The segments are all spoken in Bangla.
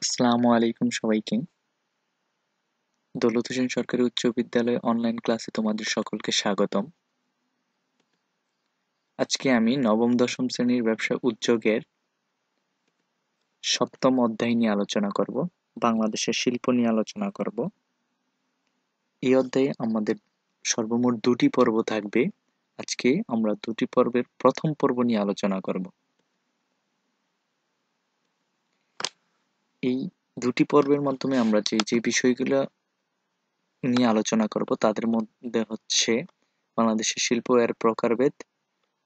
আসসালামু আলাইকুম সবাইকে। দৌলত হোসেন সরকারি উচ্চ বিদ্যালয় অনলাইন ক্লাসে তোমাদের সকলকে স্বাগতম। আজকে আমি নবম দশম শ্রেণীর ব্যবসা উদ্যোগের সপ্তম অধ্যায় নিয়ে আলোচনা করব। বাংলাদেশের শিল্প নিয়ে আলোচনা করব। এই অধ্যায়ে আমাদের সর্বমোট 2টি পর্ব থাকবে। আজকে আমরা 2টি পর্বের প্রথম পর্ব নিয়ে আলোচনা করব। এই 2টি পর্বের মাধ্যমে আমরা যে বিষয়গুলো নিয়ে আলোচনা করব তাদের মধ্যে হচ্ছে বাংলাদেশের শিল্প এর প্রকারভেদ,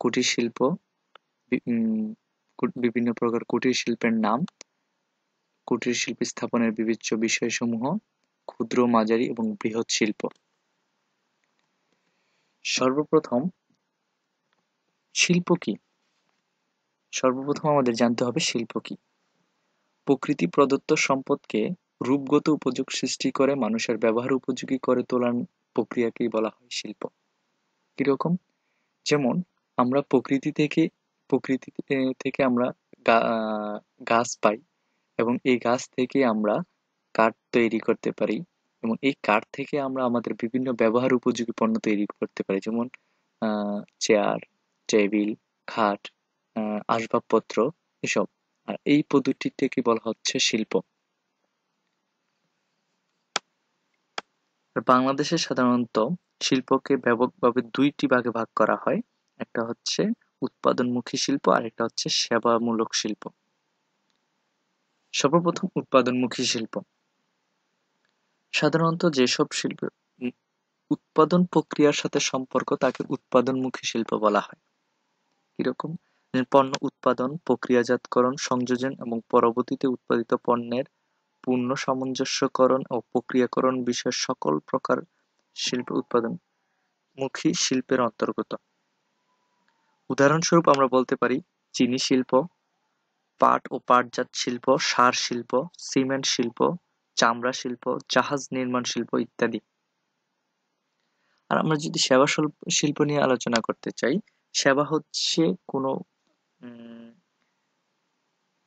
কুটির শিল্প, বিভিন্ন প্রকার কুটির শিল্পের নাম, কুটির শিল্প স্থাপনের বিবেচ্য বিষয়সমূহ, ক্ষুদ্র, মাঝারি এবং বৃহৎ শিল্প। সর্বপ্রথম শিল্প কি? সর্বপ্রথম আমাদের জানতে হবে শিল্প কি। প্রকৃতি প্রদত্ত সম্পদকে রূপগত উপযোগ সৃষ্টি করে মানুষের ব্যবহার উপযোগী করে তোলার প্রক্রিয়াকেই বলা হয় শিল্প। কিরকম? যেমন আমরা প্রকৃতি থেকে আমরা গাছ পাই এবং এই গাছ থেকে আমরা কাঠ তৈরি করতে পারি এবং এই কাঠ থেকে আমরা আমাদের বিভিন্ন ব্যবহার উপযোগী পণ্য তৈরি করতে পারি, যেমন চেয়ার, টেবিল, খাট, আসবাবপত্র, এসব। আর এই পদ্ধতিটাকে বলা হচ্ছে শিল্প। আর বাংলাদেশে সাধারণত শিল্পকে ব্যাপকভাবে 2টি ভাগে ভাগ করা হয়। একটা হচ্ছে উৎপাদনমুখী শিল্প আর একটা হচ্ছে সেবামূলক শিল্প। সর্বপ্রথম উৎপাদনমুখী শিল্প। সাধারণত যেসব শিল্পের উৎপাদন প্রক্রিয়ার সাথে সম্পর্ক তাকে উৎপাদনমুখী শিল্প বলা হয়। কিরকম? পণ্য উৎপাদন, প্রক্রিয়াজাতকরণ, সংযোজন এবং পরবর্তীতে উৎপাদিত পণ্যের পূর্ণ সামঞ্জস্যকরণ ও প্রক্রিয়াকরণ বিষয়ে সকল প্রকার শিল্প উৎপাদনমুখী শিল্পের অন্তর্গত। উদাহরণস্বরূপ আমরা বলতে পারি চিনি শিল্প, পাট ও পাটজাত শিল্প, সার শিল্প, সিমেন্ট শিল্প, চামড়া শিল্প, জাহাজ নির্মাণ শিল্প ইত্যাদি। আর আমরা যদি সেবা শিল্প নিয়ে আলোচনা করতে চাই, সেবা হচ্ছে কোনো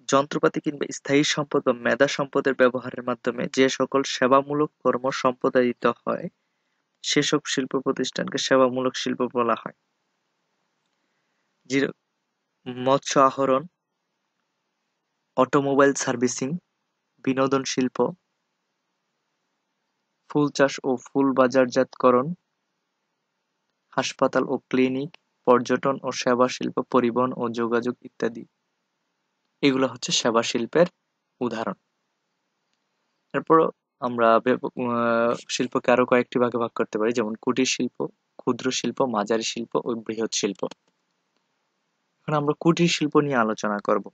যন্ত্রপাতি কিংবা স্থায়ী সম্পদ বা মেধা সম্পদের ব্যবহারের মাধ্যমে যে সকল সেবামূলক কর্ম সম্পাদিত হয় সেসব শিল্প প্রতিষ্ঠানকে সেবামূলক শিল্প বলা হয়। মৎস্য আহরণ, অটোমোবাইল সার্ভিসিং, বিনোদন শিল্প, ফুল চাষ ও ফুল বাজারজাতকরণ, হাসপাতাল ও ক্লিনিক, পর্যটন ও সেবা শিল্প, পরিবহন ও যোগাযোগ ইত্যাদি। এগুলো হচ্ছে সেবা শিল্পের উদাহরণ। এরপর আমরা শিল্পকে আরো কয়েকটি ভাগে ভাগ করতে পারি, যেমন কুটির শিল্প, ক্ষুদ্র শিল্প, মাঝারি শিল্প ও বৃহৎ শিল্প। এখন আমরা কুটির শিল্প নিয়ে আলোচনা করব।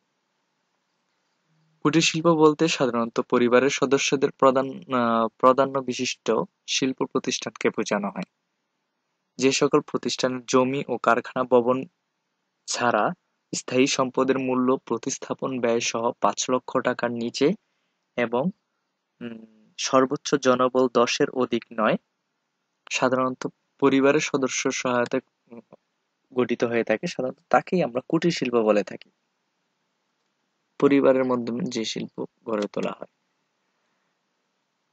কুটির শিল্প বলতে সাধারণত পরিবারের সদস্যদের প্রাধান্য বিশিষ্ট শিল্প প্রতিষ্ঠানকে বোঝানো হয়। যে সকল প্রতিষ্ঠানের জমি ও কারখানা ভবন ছাড়া স্থায়ী সম্পদের মূল্য প্রতিস্থাপন ব্যয় সহ ৫ লক্ষ টাকার নিচে এবং সর্বোচ্চ জনবল 10-এর অধিক নয়, সাধারণত পরিবারের সদস্য সহায়তায় গঠিত হয়ে থাকে, সাধারণত তাকেই আমরা কুটির শিল্প বলে থাকি। পরিবারের মাধ্যমে যে শিল্প গড়ে তোলা হয়।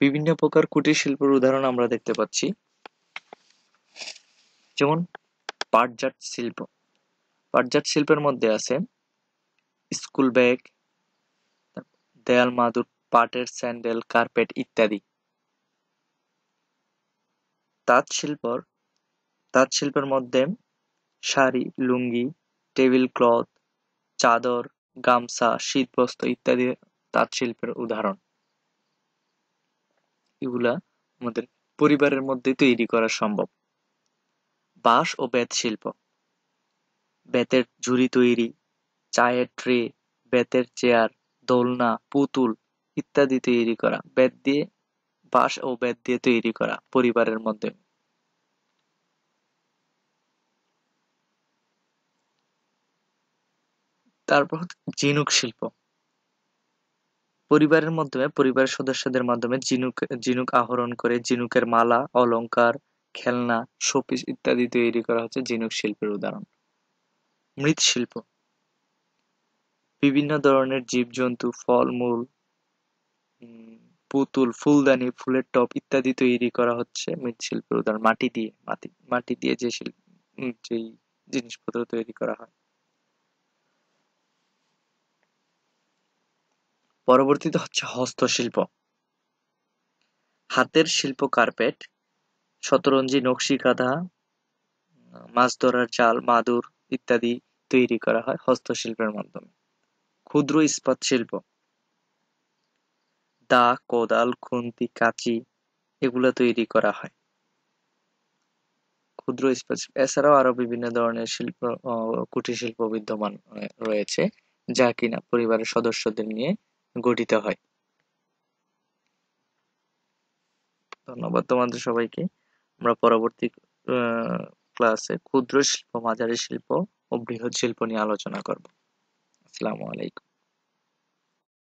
বিভিন্ন প্রকার কুটির শিল্পের উদাহরণ আমরা দেখতে পাচ্ছি, যেমন পাটজাত শিল্প। পাটজাত শিল্পের মধ্যে আছে স্কুল ব্যাগ, দেয়াল মাদুর, পাটের স্যান্ডেল, কার্পেট ইত্যাদি। তাঁত শিল্পের মধ্যে শাড়ি, লুঙ্গি, টেবিল ক্লথ, চাদর, গামছা, শীতবস্ত্র ইত্যাদি তাঁত শিল্পের উদাহরণ। এগুলা আমাদের পরিবারের মধ্যে তৈরি করা সম্ভব। বাঁশ ও বেত শিল্প। বেতের ঝুড়ি তৈরি, চায়ের ট্রে, বেতের চেয়ার, দোলনা, পুতুল ইত্যাদি তৈরি করা বাঁশ ও বেত দিয়ে তৈরি করা পরিবারের মধ্যে। তারপর ঝিনুক শিল্প। পরিবারের সদস্যদের মাধ্যমে ঝিনুক আহরণ করে ঝিনুকের মালা, অলংকার, খেলনা, শোপিস ইত্যাদি তৈরি করা হচ্ছে ঝিনুক শিল্পের উদাহরণ। মৃৎশিল্প। বিভিন্ন ধরনের জীবজন্তু, ফলমূল, পুতুল, ফুলদানি, ফুলের টব ইত্যাদি তৈরি করা হচ্ছে মৃৎশিল্পের উদাহরণ। মাটি দিয়ে, মাটি দিয়ে যেই জিনিসপত্র তৈরি করা হয়। পরবর্তীতে হচ্ছে হস্তশিল্প। হাতের শিল্প কার্পেট, শতরঞ্জি, নকশি কাঁথা, মাছ ধরার জাল, মাদুর ইত্যাদি তৈরি করা হয় হস্তশিল্পের মাধ্যমে। ক্ষুদ্র ইস্পাত শিল্প, দা, কোদাল, খুন্তি, কাঁচি এগুলা তৈরি করা হয়। ক্ষুদ্র ইস্পাত শিল্প এছাড়াও আরো বিভিন্ন ধরনের শিল্প, কুটির শিল্প বিদ্যমান রয়েছে, যা কিনা পরিবারের সদস্যদের নিয়ে গঠিত হয়। ধন্যবাদ তোমাদের সবাইকে। আমরা পরবর্তী ক্লাসে ক্ষুদ্র শিল্প, মাঝারি শিল্প ও বৃহৎ শিল্প নিয়ে আলোচনা করব। আসসালামু আলাইকুম।